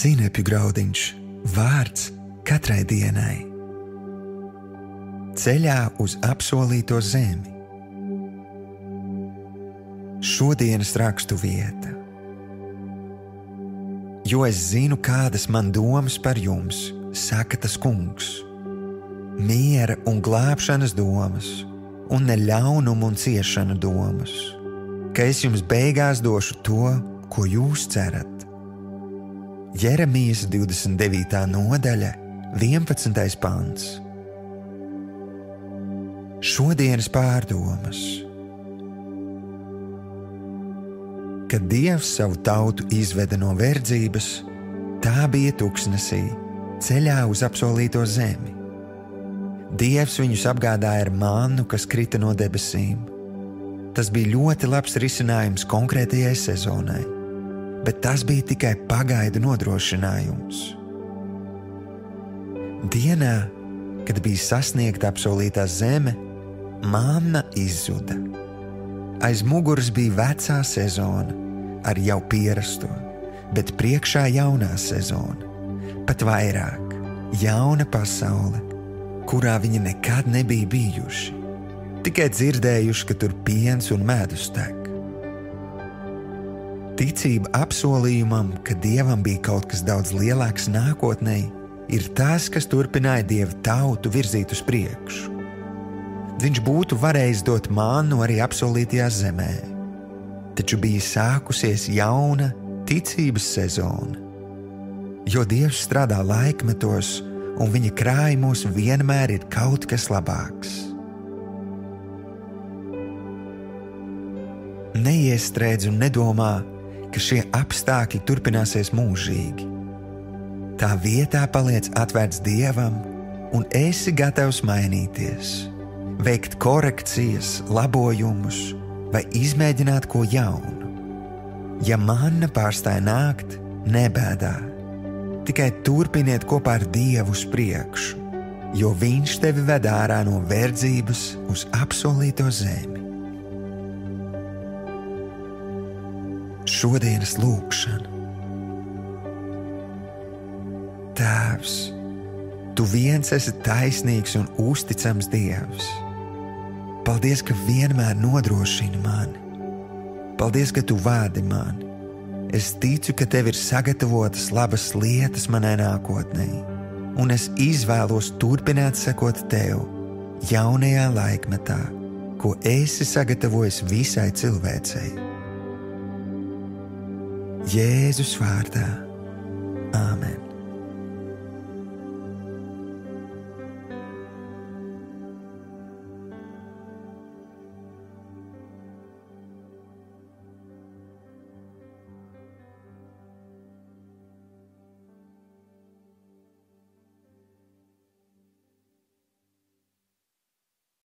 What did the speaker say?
Zinepju graudiņš, vārds katrai dienai. Ceļā uz apsolīto zemi. Šodienas rakstu vieta. Jo es zinu, kādas man domas par jums, saka tas kungs. Miera un glābšanas domas, un ne ļaunumu un ciešanu domas, ka es jums beigās došu to, ko jūs cerat. Jeremijas 29. nodaļa, 11. pants. Šodienas pārdomas. Kad Dievs savu tautu izveda no verdzības, tā bija tuksnesī, ceļā uz apsolīto zemi. Dievs viņus apgādāja ar mannu, kas krita no debesīm. Tas bija ļoti labs risinājums konkrētajai sezonai, bet tas bija tikai pagaidu nodrošinājums. Dienā, kad bija sasniegta apsolītā zeme, manna izzuda. Aiz muguras bija vecā sezona ar jau pierasto, bet priekšā jaunā sezona, pat vairāk, jauna pasaule, kurā viņi nekad nebija bijuši, tikai dzirdējuši, ka tur piens un medus tek. Ticība apsolījumam, ka Dievam bija kaut kas daudz lielāks nākotnē, ir tas, kas turpināja Dieva tautu virzīt uz priekšu. Viņš būtu varējis dot mannu arī apsolītajā zemē, taču bija sākusies jauna ticības sezona, jo Dievs strādā laikmetos, un viņa krājumos vienmēr ir kaut kas labāks. Neiestrēdz un nedomā, ka šie apstākļi turpināsies mūžīgi. Tā vietā paliec atvērts Dievam un esi gatavs mainīties, veikt korekcijas, labojumus vai izmēģināt ko jaunu. Ja manna pārstāja nākt, nebēdā. Tikai turpiniet kopā ar Dievu uz priekšu, jo Viņš tevi ved ārā no verdzības uz apsolīto zemi. Šodienas lūkšana. Tēvs, Tu viens esi taisnīgs un uzticams Dievs. Paldies, ka vienmēr nodrošini mani. Paldies, ka Tu vādi mani. Es ticu, ka Tev ir sagatavotas labas lietas manai nākotnē, un es izvēlos turpināt sekot Tev jaunajā laikmetā, ko esi sagatavojis visai cilvēcei. Jēzus vārdā. Āmen.